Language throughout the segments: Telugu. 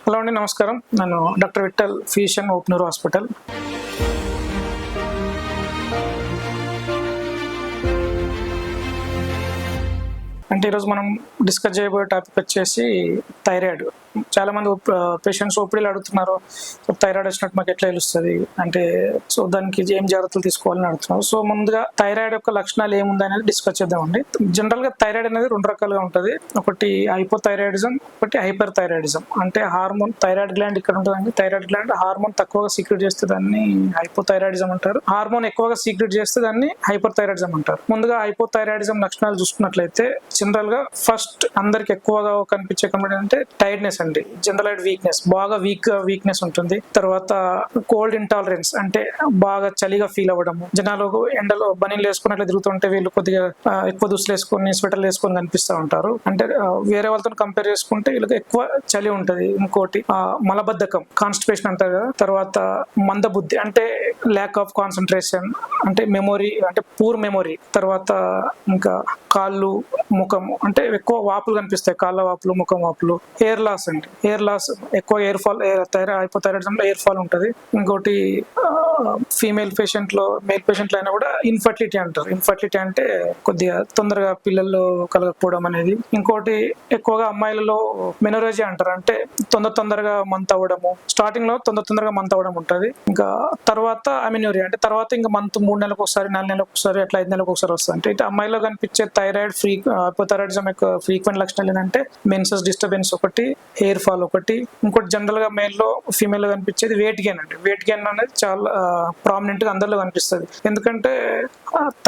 హలో అండి, నమస్కారం. నేను డాక్టర్ విఠల్, ఫిజిషియన్, ఓపెనర్ హాస్పిటల్. అంటే ఈరోజు మనం డిస్కస్ చేయబోయే టాపిక్ వచ్చేసి థైరాయిడ్. చాలా మంది పేషెంట్స్ ఓపీడీలు అడుగుతున్నారు, థైరాయిడ్ వచ్చినట్టు మాకు ఎట్లా తెలుస్తుంది అంటే, సో దానికి ఏం జాగ్రత్తలు తీసుకోవాలని అడుగుతున్నారు. సో ముందుగా థైరాయిడ్ యొక్క లక్షణాలు ఏముంది అనేది డిస్కస్ చేద్దామండి. జనరల్ గా థైరాయిడ్ అనేది రెండు రకాలుగా ఉంటుంది. ఒకటి హైపోథైరాయిడిజం, ఒకటి హైపర్ థైరాయిడిజం. అంటే హార్మోన్ థైరాయిడ్ గ్లాండ్ ఇక్కడ ఉంటుందండి. థైరాయిడ్ గ్లాండ్ హార్మోన్ తక్కువగా సీక్రెట్ చేస్తే దాన్ని హైపోథైరాయిడిజం అంటారు. హార్మోన్ ఎక్కువగా సీక్రెట్ చేస్తే దాన్ని హైపర్ థైరాయిడిజం అంటారు. ముందుగా హైపోథైరాయిడిజం లక్షణాలు చూసుకున్నట్లయితే జనరల్ గా ఫస్ట్ అందరికి ఎక్కువగా కనిపించే కంప్లైంట్ అంటే టైర్డ్నెస్ అండి. జనరల్ వీక్నెస్, బాగా వీక్నెస్ ఉంటుంది. తర్వాత కోల్డ్ ఇంటాలరెన్స్, అంటే బాగా చలిగా ఫీల్ అవ్వడము. జనాలు ఎండలో బనీలు వేసుకున్నట్లు తిరుగుతుంటే వీళ్ళు కొద్దిగా ఎక్కువ దుస్తులు వేసుకొని స్వెటర్లు వేసుకొని కనిపిస్తూ ఉంటారు. అంటే వేరే వాళ్ళతో కంపేర్ చేసుకుంటే వీళ్ళకి ఎక్కువ చలి ఉంటుంది. ఇంకోటి మలబద్ధకం, కాన్స్టిపేషన్ అంటారు కదా. తర్వాత మందబుద్ధి, అంటే ల్యాక్ ఆఫ్ కాన్సన్ట్రేషన్, అంటే మెమొరీ, అంటే పూర్ మెమొరీ. తర్వాత ఇంకా కాళ్ళు, ముఖము, అంటే ఎక్కువ వాపులు కనిపిస్తాయి, కాళ్ళ వాపులు, ముఖం వాపులు. హెయిర్ లాస్ అండి, హెయిర్ లాస్, ఎక్కువ హెయిర్ ఫాల్, హైపోథైరాయిడిజంలో హెయిర్ ఫాల్ ఉంటుంది. ఇంకోటి ఫీమేల్ పేషెంట్ లో, మేల్ పేషెంట్ లో అయినా కూడా ఇన్ఫర్టిలిటీ అంటారు. ఇన్ఫర్టిలిటీ అంటే కొద్దిగా తొందరగా పిల్లలు కలగకపోవడం అనేది. ఇంకోటి ఎక్కువగా అమ్మాయిలలో మెనోరేజియా అంటారు, అంటే తొందరగా మంత్ అవ్వడము. స్టార్టింగ్ లో తొందరగా మంత్ అవ్వడం ఉంటుంది. ఇంకా తర్వాత అమినోరియా, అంటే తర్వాత ఇంకా మంత్ 3 నెలలకు ఒకసారి, 4 నెలలకు ఒకసారి, అట్లా 5 నెలలకు ఒకసారి వస్తుంది. అంటే అమ్మాయిలో కనిపించే థైరాయిడ్ హైపోథైరాయిడిజం యొక్క ఫ్రీక్వెంట్ లక్షణాలు ఏంటంటే మెన్సెస్ డిస్టర్బెన్స్ ఒకటి, హెయిర్ ఫాల్ ఒకటి. ఇంకోటి జనరల్ గా మేల్ లో, ఫీమేల్ లో కనిపించేది వెయిట్ గెయిన్ అండి. వెయిట్ గెయిన్ అనేది చాలా ప్రామినెంట్ గా అందరిలో కనిపిస్తుంది. ఎందుకంటే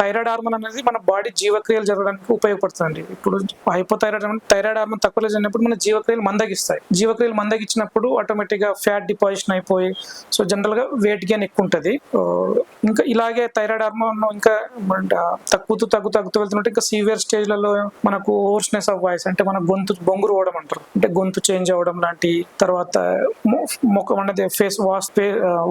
థైరాయిడ్ హార్మోన్ అనేది మన బాడీ జీవక్రియలు జరగడానికి ఉపయోగపడుతుంది. ఇప్పుడు థైరాయిడ్ హార్మోన్ తక్కువ జరిగినప్పుడు మన జీవక్రియలు మందగిస్తాయి. జీవక్రియలు మందగిచ్చినప్పుడు ఆటోమేటిక్ గా ఫ్యాట్ డిపాజిషన్ అయిపోయి, సో జనరల్ గా వెయిట్ గెయిన్ ఎక్కువ ఉంటుంది. ఇంకా ఇలాగే థైరాయిడ్ హార్మోన్ ఇంకా తగ్గుతూ వెళ్తున్నట్టు ఇంకా సీవియర్ స్టేజ్లలో మనకు హోర్స్నెస్ ఆఫ్ వాయిస్, అంటే మన గొంతు బొంగురు పోవడం అంటారు, అంటే గొంతు చేంజ్ అవ్వడం లాంటి. తర్వాత ముఖం అనేది ఫేస్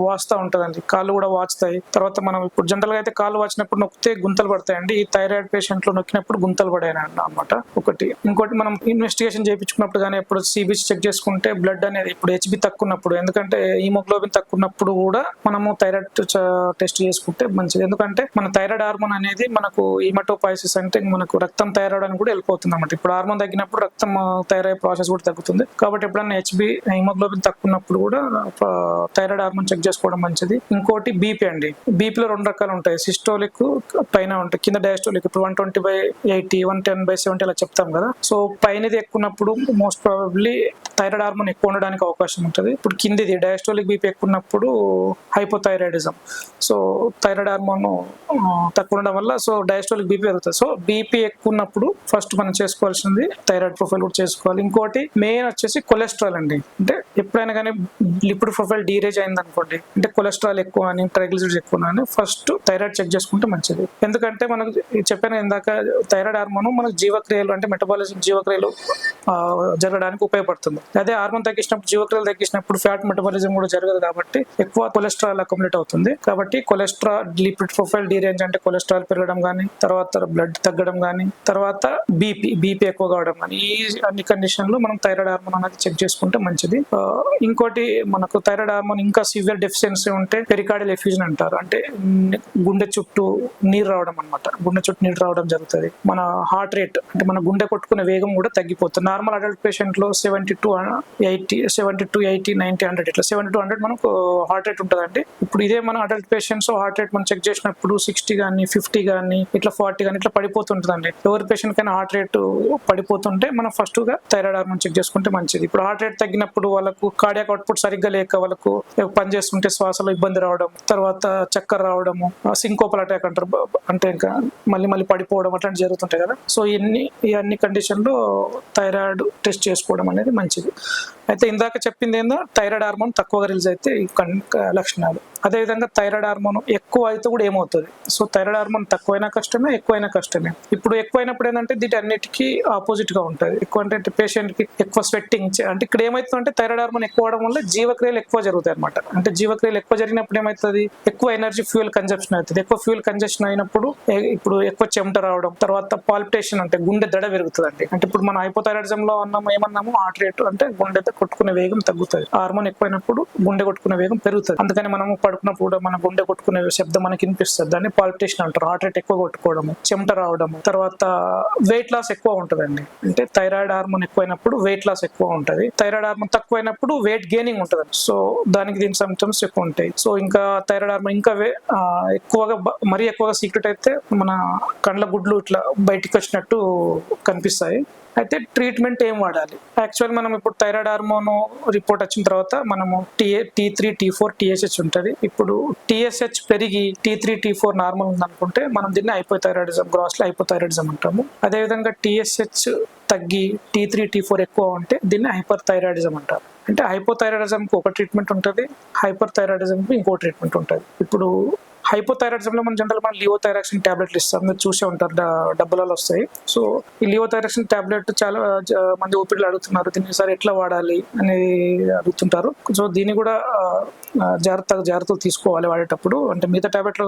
వాస్తా ఉంటుందండి, కాళ్ళు కూడా వాచుతాయి. తర్వాత మనం ఇప్పుడు జనరల్ గా అయితే కాళ్ళు వాచినప్పుడు నొక్కితే గుంతలు పడతాయండి. ఈ థైరాయిడ్ పేషెంట్ లో నొక్కినప్పుడు గుంతలు పడాయి అన్నమాట ఒకటి. ఇంకోటి మనం ఇన్వెస్టిగేషన్ చేయించుకున్నప్పుడు కానీ ఎప్పుడు సిబిసి చెక్ చేసుకుంటే బ్లడ్ అనేది ఇప్పుడు హెచ్బి తక్కువ ఉన్నప్పుడు, ఎందుకంటే హీమోగ్లోబిన్ తక్కువ ఉన్నప్పుడు కూడా మనము థైరాయిడ్ టెస్ట్ చేసుకుంటే మంచిది. ఎందుకంటే మన థైరాయిడ్ హార్మోన్ అనేది మనకు హీమటోపాయిసిస్, అంటే మనకు రక్తం తయారవడం అని కూడా వెళ్ళిపోతుంది అన్నమాట. ఇప్పుడు హార్మోన్ తగ్గినప్పుడు రక్తం తయారయ్యే ప్రాసెస్ కూడా తగ్గుతుంది. కాబట్టి ఎప్పుడైనా హీమోగ్లోబిన్ తక్కువ ఉన్నప్పుడు కూడా థైరాయిడ్ హార్మోన్ చెక్ చేసుకోవడం మంచిది. ఇంకోటి బీపీ అండి. బీపీలో 2 రకాలు ఉంటాయి. సిస్టోలిక్ పైన ఉంటాయి, కింద డయాస్టోలిక్. ఇప్పుడు 120/80, 110/70 అలా చెప్తాం కదా. సో పైనది ఎక్కువ ఉన్నప్పుడు మోస్ట్ ప్రాబబ్లీ థైరాయిడ్ హార్మోన్ ఎక్కువ ఉండడానికి అవకాశం ఉంటుంది. ఇప్పుడు కిందిది డయాస్టోలిక్ బీపీ ఎక్కువ ఉన్నప్పుడు హైపోథైరాయిడిజం. సో థైరాయిడ్ హార్మోన్ తక్కువ ఉండడం వల్ల సో డయాస్టోలిక్ బీపీ పెరుగుతుంది. సో బీపీ ఎక్కువ ఉన్నప్పుడు ఫస్ట్ మనం చేసుకోవాల్సింది థైరాయిడ్ ప్రొఫైల్ కూడా చేసుకోవాలి. ఇంకోటి మెయిన్ వచ్చేసి కొలెస్ట్రాల్ అండి. అంటే ఎప్పుడైనా కానీ లిపిడ్ ప్రొఫైల్ డీరేజ్ అయింది అనుకోండి, అంటే కొలెస్ట్రాల్ ఎక్కువ అని, ట్రైగ్లిసరైడ్స్ ఎక్కువ అని, ఫస్ట్ థైరాయిడ్ చెక్ చేసుకుంటే మంచిది. ఎందుకంటే మనకు చెప్పాను ఇందాక, థైరాయిడ్ హార్మోన్ మనకు జీవక్రియలు, అంటే మెటబాలిజం జీవక్రియలు జరగడానికి ఉపయోగపడుతుంది. అదే హార్మోన్ తగ్గించినప్పుడు, జీవక్రియలు తగ్గించినప్పుడు ఫ్యాట్ మెటబాలిజం కూడా జరగదు, కాబట్టి ఎక్కువ కొలెస్ట్రాల్ అక్యుములేట్ అవుతుంది. కాబట్టి కొలెస్ట్రాల్ లిపిడ్ ప్రొఫైల్ డీరేంజ్ అంటే కొలెస్ట్రాల్ పెరగడం కానీ, తర్వాత బ్లడ్ తగ్గడం కానీ, తర్వాత బీపీ ఎక్కువ కావడం కానీ, ఈ అన్ని కండిషన్లు మనం థైరాయిడ్ హార్మోన్ అనేది చెక్ చేసుకుంటే మంచిది. ఇంకోటి మనకు థైరాయిడ్ హార్మోన్ ఇంకా సివియర్ డెఫిషియన్సీ ఉంటే పెరికార్డియల్ ఎఫ్యూజన్ అంటారు, అంటే గుండె చుట్టూ నీరు రావడం అనమాట. గుండె చుట్టూ నీరు రావడం జరుగుతుంది. మన హార్ట్ రేట్, అంటే మన గుండె కొట్టుకునే వేగం కూడా తగ్గిపోతుంది. నార్మల్ అడల్ట్ పేషెంట్ లో 70 to 80, 90, 100 ఇట్లా 70 to 100 మనకు హార్ట్ రేట్ ఉంటుందండి. ఇప్పుడు ఇదే మన అడల్ట్ పేషెంట్స్ హార్ట్ రేట్ మనం చెక్ చేసినప్పుడు 60 కానీ 50 కానీ ఇట్లా 40 కానీ ఇట్లా పడిపోతుంటుందండి. ఎవరి పేషెంట్ కైనా హార్ట్ రేట్ పడిపోతుంటే మనం ఫస్ట్ గా థైరాయిడ్ హార్మోన్ చెక్ చేసుకుంటే మంచిది. ఇప్పుడు హార్ట్ రేట్ తగ్గినప్పుడు వాళ్ళకు కార్డియాక్ అవుట్పుట్ సరిగ్గా లేక వాళ్ళకు పనిచేస్తుంటే శ్వాసలో ఇబ్బంది రావడం, తర్వాత చక్కర రావడము, సింకోపల్ అటాక్ అంటారు, అంటే ఇంకా మళ్ళీ పడిపోవడం అట్లాంటి జరుగుతుంటాయి కదా. సో ఈ అన్ని కండిషన్లో థైరాయిడ్ టెస్ట్ చేసుకోవడం అనేది మంచిది. అయితే ఇందాక చెప్పింది ఏందో, థైరాయిడ్ హార్మోన్ తక్కువగా రిలీజ్ అయితే ఈ లక్షణాలు. అదేవిధంగా థైరాయిడ్ హార్మోన్ ఎక్కువ అయితే కూడా ఏమవుతుంది, సో థైరాయిడ్ హార్మోన్ తక్కువైనా కష్టమే, ఎక్కువైనా కష్టమే. ఇప్పుడు ఎక్కువైనప్పుడు ఏంటంటే దీటి అన్నిటికీ ఆపోజిట్ గా ఉంటుంది. ఎక్కువ అంటే పేషెంట్ కి ఎక్కువ స్వెట్టింగ్ థింక్ అంటే ఇక్కడ ఏమవుతుందంటే థైరాయిడ్ హార్మోన్ ఎక్కువ అవడం వల్ల జీవక్రియలు ఎక్కువ జరుగుతాయి అనమాట. అంటే జీవక్రియలు ఎక్కువ జరిగినప్పుడు ఏమవుతుంది, ఎక్కువ ఎనర్జీ ఫ్యూయల్ కన్జప్షన్ అవుతుంది. ఎక్కువ ఫ్యూయల్ కన్జప్షన్ అయినప్పుడు ఇప్పుడు ఎక్కువ చెమట రావడం, తర్వాత పాల్పిటేషన్ అంటే గుండె దడ పెరుగుతుంది. అంటే ఇప్పుడు మనం హైపోథైరాయిడిజం లో ఏమన్నాము హార్ట్ రేట్ అంటే గుండె కొట్టుకునే వేగం తగ్గుతుంది. హార్మోన్ ఎక్కువైనప్పుడు గుండె కొట్టుకునే వేగం పెరుగుతుంది. అందుకని మనం పడుకున్నప్పుడు కూడా మన గుండె కొట్టుకునే శబ్దం మనకి వినిపిస్తుంది. దాన్ని పాల్పిటేషన్ అంటారు. హార్ట్ రేట్ ఎక్కువ కొట్టుకోవడం, చెమట రావడం, తర్వాత వెయిట్ లాస్ ఎక్కువ ఉంటుందండి. అంటే థైరాయిడ్ హార్మోన్ ఎక్కువైనప్పుడు వెయిట్ లాస్ ఎక్కువ ఉంటుంది. థైరాయిడ్ హార్మోన్ తక్కువైనప్పుడు వెయిట్ గెయినింగ్ ఉంటుంది. సో దానికి దీని సిమ్టమ్స్ ఎక్కువ ఉంటాయి. సో ఇంకా థైరాయిడ్ హార్మోన్ ఇంకా ఎక్కువగా మరీ ఎక్కువగా సీక్రెట్ అయితే మన కండ్ల గుడ్లు ఇట్లా బయటికి వచ్చినట్టు కనిపిస్తాయి. అయితే ట్రీట్మెంట్ ఏం వాడాలి? యాక్చువల్ మనం ఇప్పుడు థైరాయిడ్ హార్మోన్ రిపోర్ట్ వచ్చిన తర్వాత మనము T3, T4, TSH ఉంటుంది. ఇప్పుడు TSH పెరిగి T3, T4 నార్మల్ ఉందనుకుంటే మనం దీన్ని హైపోథైరాయిడిజం, గ్రాస్లో హైపోథైరాయిడిజం అంటాము. అదేవిధంగా TSH తగ్గి T3, T4 ఎక్కువ ఉంటే దీన్ని హైపర్ థైరాయిడిజం అంటారు. అంటే హైపోథైరాయిడిజంకి ఒక ట్రీట్మెంట్ ఉంటుంది, హైపర్ థైరాయిడిజంకి ఇంకో ట్రీట్మెంట్ ఉంటుంది. ఇప్పుడు హైపోథైరాయిడిజంలో మన లివోథైరాక్సిన్ టాబ్లెట్లు ఇస్తాం. మీరు చూసే ఉంటారు, డబ్బులలో వస్తాయి. సో ఈ లివోథైరాక్సిన్ టాబ్లెట్ చాలా మంది ఊపిరిలో అడుగుతున్నారు, దీన్ని సార్ ఎట్లా వాడాలి అనేది అడుగుతుంటారు. సో దీన్ని కూడా జాగ్రత్తలు తీసుకోవాలి వాడేటప్పుడు. అంటే మిగతా టాబ్లెట్లు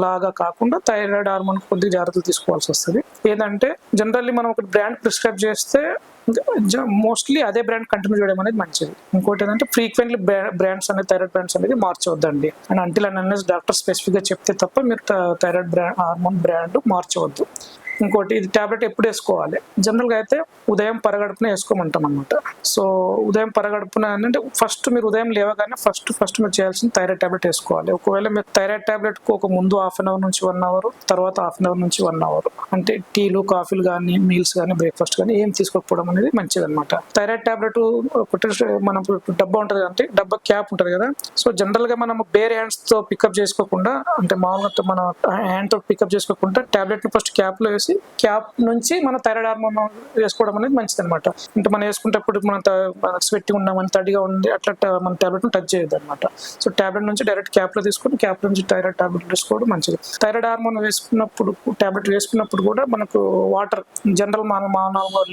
లాగా కాకుండా థైరాయిడ్ హార్మోన్ కొద్దిగా జాగ్రత్తలు తీసుకోవాల్సి వస్తుంది. ఏంటంటే జనరల్లీ మనం ఒక బ్రాండ్ ప్రిస్క్రైబ్ చేస్తే మోస్ట్లీ అదే బ్రాండ్ కంటిన్యూ చేయడం అనేది మంచిది. ఇంకోటి ఏంటంటే ఫ్రీక్వెంట్లీ బ్రాండ్స్ అనేది థైరాయిడ్ బ్రాండ్స్ అనేది మార్చవద్దండి. అండ్ అంటిల్ అన్నెస్ డాక్టర్ స్పెసిఫిక్ గా చెప్తే తప్ప మీరు థైరాయిడ్ హార్మోన్ బ్రాండ్ మార్చవద్దు. ఇంకోటి, ఇది టాబ్లెట్ ఎప్పుడు వేసుకోవాలి? జనరల్గా అయితే ఉదయం పరగడుపున వేసుకోమంటాం అనమాట. సో ఉదయం పరగడుపున అంటే ఫస్ట్ మీరు ఉదయం లేవగానే ఫస్ట్ మీరు చేయాల్సిన థైరాయిడ్ టాబ్లెట్ వేసుకోవాలి. ఒకవేళ మీరు థైరాయిడ్ టాబ్లెట్కు ఒక ముందు 1/2 అవర్ నుంచి 1 అవర్, తర్వాత 1/2 అవర్ నుంచి 1 అవర్ అంటే టీలు, కాఫీలు కానీ, మీల్స్ కానీ, బ్రేక్ఫాస్ట్ కానీ ఏం తీసుకోకపోవడం అనేది మంచిది అనమాట. థైరాయిడ్ టాబ్లెట్ మనం డబ్బా ఉంటుంది, అంటే డబ్బా క్యాప్ ఉంటుంది కదా. సో జనరల్గా మనం బేర్ హ్యాండ్స్తో పికప్ చేసుకోకుండా, అంటే మామూలుగా మన హ్యాండ్తో పికప్ చేసుకోకుండా టాబ్లెట్ని ఫస్ట్ క్యాప్లో వేసి క్యాప్ నుంచి మన థైరాయిడ్ హార్మోన్ వేసుకోవడం అనేది మంచిది అనమాట. అంటే మనం వేసుకుంటప్పుడు మన స్వెట్టింగ్ ఉన్నామని, తడిగా ఉంది అట్లా మన టాబ్లెట్ టచ్ చేయొద్దు అనమాట. సో టాబ్లెట్ నుంచి డైరెక్ట్ క్యాప్ లో తీసుకొని క్యాప్ నుంచి థైరాయిడ్ టాబ్లెట్ వేసుకోవడం మంచిది. థైరాయిడ్ హార్మోన్ టాబ్లెట్ వేసుకున్నప్పుడు కూడా మనకు వాటర్ జనరల్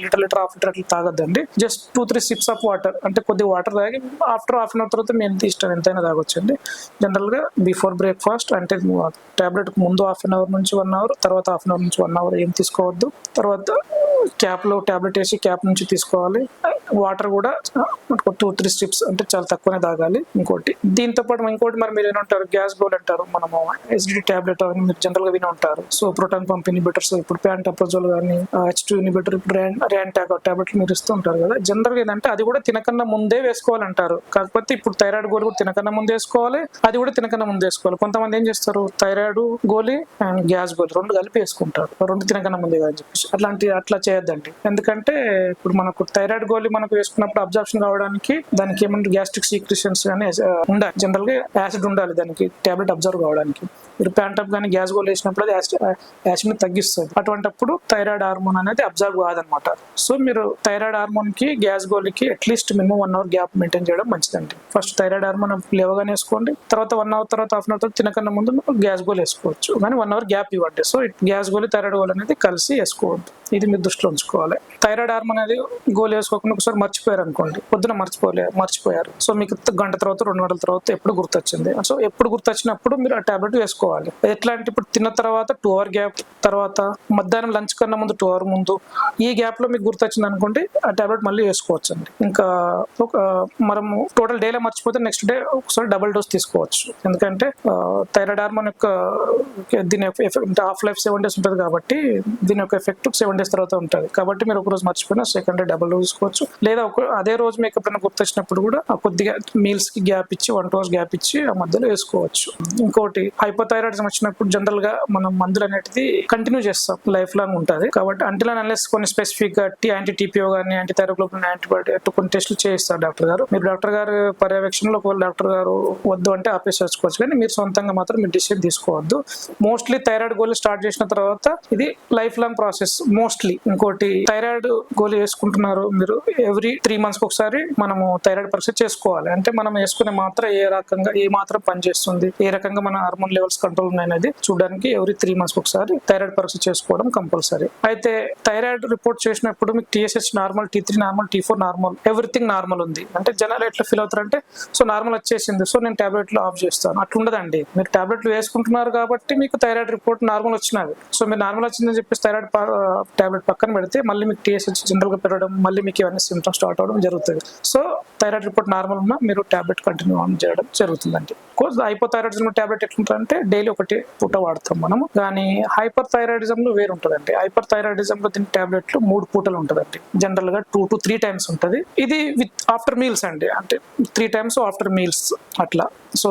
లీటర్ 1/2 లీటర్ అట్లా తాగొద్దండి. జస్ట్ 2-3 సిప్స్ ఆఫ్ వాటర్, అంటే కొద్దిగా వాటర్ తాగి ఆఫ్టర్ 1/2 అవర్ తర్వాత మీ ఇష్టం ఎంతైనా తాగొచ్చండి. జనరల్ గా బిఫోర్ బ్రేక్ఫాస్ట్, అంటే టాబ్లెట్ ముందు 1/2 అవర్ నుంచి 1 అవర్, తర్వాత 1/2 అవర్ నుంచి 1 అవర్ ఏం తీసుకోవద్దు. తర్వాత క్యాప్ లో టాబ్లెట్ వేసి క్యాప్ నుంచి తీసుకోవాలి. వాటర్ కూడా 2-3 స్ట్రిప్స్, అంటే చాలా తక్కువనే తాగాలి. ఇంకోటి దీంతో పాటు ఇంకోటి మరి మీరు ఏమంటారు, గ్యాస్ గోల్ అంటారు, మనము ఎసిడిటీ టాబ్లెట్ అని మీరు జనరల్ గా విని ఉంటారు. సో ప్రోటాన్ పంప్ ఇన్హిబిటర్స్, ఇప్పుడు ప్యాంటప్రజోల్ కానీ, H2 ఇన్హిబిటర్, ఇప్పుడు ర్యాంటాక్ టాబ్లెట్లు మీరు ఇస్తూ ఉంటారు కదా. జనరల్ గా ఏంటంటే అది కూడా తినకన్నా ముందే వేసుకోవాలంటారు. కాకపోతే ఇప్పుడు థైరాయిడ్ గోలి కూడా తినకన్నా ముందే వేసుకోవాలి, అది కూడా తినకన్నా ముందే వేసుకోవాలి. కొంతమంది ఏం చేస్తారు, థైరాయిడ్ గోలి అండ్ గ్యాస్ గోలి 2 కలిపి వేసుకుంటారు, 2 తినకన్నా ముందే అని చెప్పేసి. అట్లా చేయొద్దండి. ఎందుకంటే ఇప్పుడు మనకు థైరాయిడ్ గోలి మనకు వేసుకున్నప్పుడు అబ్జార్ప్షన్ కావడానికి దానికి ఏమంటే గ్యాస్ట్రిక్ సీక్రెషన్స్ కానీ ఉండాలి. జనరల్ గా యాసిడ్ ఉండాలి దానికి టాబ్లెట్ అబ్జర్వ్ కావడానికి. మీరు ప్యాంటప్ కానీ గ్యాస్ గోల్ వేసినప్పుడు అది యాసిడ్ ని తగ్గిస్తుంది. అటువంటిప్పుడు థైరాయిడ్ హార్మోన్ అనేది అబ్జర్వ్ కాదనమాట. సో మీరు థైరాయిడ్ హార్మోన్ కి గ్యాస్ గోల్కి at least minimum 1 hour gap maintain చేయడం మంచిదండి. ఫస్ట్ థైరాయిడ్ హార్మోన్ లేవగానే వేసుకోండి, తర్వాత 1 అవర్, తర్వాత 1/2 అవర్ తినకన్నా ముందు గ్యాస్ గోల్ వేసుకోవచ్చు, కానీ 1 అవర్ గ్యాప్ ఇవ్వండి. So gas goal, thyroid goal అనేది కలిసి వేసుకోవద్దు. ఇది మీరు దృష్టిలో ఉంచుకోవాలి. థైరాయిడ్ హార్మోన్ అనేది గోల్ వేసుకోకుండా ఒకసారి మర్చిపోయారు అనుకోండి, పొద్దున మర్చిపోయారు. సో మీకు గంట తర్వాత, 2 గంటల తర్వాత ఎప్పుడు గుర్తొచ్చింది. సో ఎప్పుడు గుర్తొచ్చినప్పుడు మీరు ఆ టాబ్లెట్ వేసుకోవాలి. ఎట్లా అంటే ఇప్పుడు తిన్న తర్వాత 2 అవర్ గ్యాప్, తర్వాత మధ్యాహ్నం లంచ్ కన్నా ముందు 2 అవర్ ముందు, ఈ గ్యాప్ లో మీకు గుర్తొచ్చింది అనుకోండి ఆ టాబ్లెట్ మళ్ళీ వేసుకోవచ్చు అండి. ఇంకా మనము టోటల్ డేలో మర్చిపోతే నెక్స్ట్ డే ఒకసారి డబుల్ డోస్ తీసుకోవచ్చు. ఎందుకంటే థైరాయిడ్ హార్మోన్ యొక్క దీని ఎఫెక్ట్ హాఫ్ లైఫ్ 7 days ఉంటుంది కాబట్టి దీని యొక్క ఎఫెక్ట్ 7 days తర్వాత ఉంటుంది. కాబట్టి మీరు ఒక రోజు మర్చిపోయినా సెకండ్ డే డబుల్ డోస్ తీసుకోవచ్చు. లేదా అదే రోజు మీకు ఎప్పుడైనా గుర్తొచ్చినప్పుడు కూడా కొద్దిగా మీల్స్ కి గ్యాప్ ఇచ్చి 1 hour గ్యాప్ ఇచ్చి ఆ మధ్యలో వేసుకోవచ్చు. ఇంకోటి, హైపోథైరాయిడిజం వచ్చినప్పుడు జనరల్ గా మనం మందులు అనేది కంటిన్యూ చేస్తాం, లైఫ్ లాంగ్ ఉంటుంది. కాబట్టి అంటిల్ అన్లెస్ కొన్ని స్పెసిఫిక్ గా యాంటీ టీపీఓ కానీ, యాంటీ థైరోగ్లోబిన్, యాంటీబయాటిక్ కొన్ని టెస్టులు చేయిస్తారు డాక్టర్ గారు. మీరు డాక్టర్ గారు పర్యవేక్షణలో ఒకవేళ డాక్టర్ గారు వద్దు అంటే ఆపేసుకోవచ్చు, కానీ మీరు సొంతంగా మాత్రం మీరు డిసిషన్ తీసుకోవద్దు. మోస్ట్లీ థైరాయిడ్ గోల్ స్టార్ట్ చేసిన తర్వాత ఇది లైఫ్ లాంగ్ ప్రాసెస్. మోస్ట్లీ. ఇంకోటి థైరాయిడ్ గోళీ వేసుకుంటున్నారు మీరు, ఎవ్రీ 3 months ఒకసారి మనము థైరాయిడ్ పరీక్ష చేసుకోవాలి. అంటే మనం వేసుకునే మాత్ర ఏ మాత్రం పనిచేస్తుంది, ఏ రకంగా మన హార్మోన్ లెవెల్స్ కంట్రోల్ ఉన్నాయనేది చూడడానికి ఎవ్రీ 3 months ఒకసారి థైరాయిడ్ పరీక్ష చేసుకోవడం కంపల్సరీ. అయితే థైరాయిడ్ రిపోర్ట్ చేసినప్పుడు మీకు TSH normal, T3 normal, T4 normal, everything normal ఉంది అంటే జనాలు ఎట్లా ఫీల్ అవుతారంటే సో నార్మల్ వచ్చేసింది సో నేను టాబ్లెట్లు ఆఫ్ చేస్తాను, అట్లుండదండి. మీరు టాబ్లెట్లు వేసుకుంటున్నారు కాబట్టి మీకు థైరాయిడ్ రిపోర్ట్ నార్మల్ వచ్చినది. సో మీరు నార్మల్ వచ్చిందని చెప్పేసి థైరాయిడ్ టాబ్లెట్ పక్కన పెడితే మళ్ళీ మీకు TSH జనరల్ గా పెరగడం, మళ్ళీ మీకు ఇవన్నీ సిమ్టమ్స్ స్టార్ట్ అవడం జరుగుతుంది. సో థైరాయిడ్ రిపోర్ట్ నార్మల్ ఉన్నా మీరు టాబ్లెట్ కంటిన్యూ ఆన్ చేయడం జరుగుతుందండి. హైపోథైరాయిడిజం టాబ్లెట్ ఎట్లుంటుందంటే డైలీ ఒకటి పూట వాడతాం మనము. కానీ హైపర్ థైరాయిడిజం లో వేరు ఉంటుందండి. హైపర్ థైరాయిడిజం లో దీని టాబ్లెట్లు 3 పూటలు ఉంటుందండి. జనరల్ గా 2 to 3 times ఉంటుంది. ఇది విత్ ఆఫ్టర్ మీల్స్ అండి, అంటే 3 times ఆఫ్టర్ మీల్స్ అట్లా. సో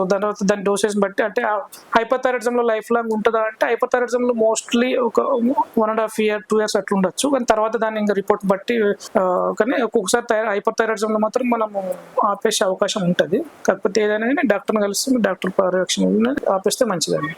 దాని డోసేజ్ బట్టి అంటే హైపర్ థైరాయిడిజం లో లైఫ్ లాంగ్ ఉంటుందా అంటే హైపర్ థైరాయిడిజం లో మోస్ట్లీ ఒక 1.5 years 2 years అట్లా ఉండొచ్చు. కానీ తర్వాత దాని ఇంకా రిపోర్ట్ బట్టి కానీ ఒక్కొక్కసారి హైపర్ థైరాయిడిజం లో మాత్రం మనము ఆపేసే అవకాశం ఉంటుంది. కాకపోతే ఏదైనా డాక్టర్ని కలిసి డాక్టర్ పర్యవేక్షణ ఆపేస్తే మంచిదండి.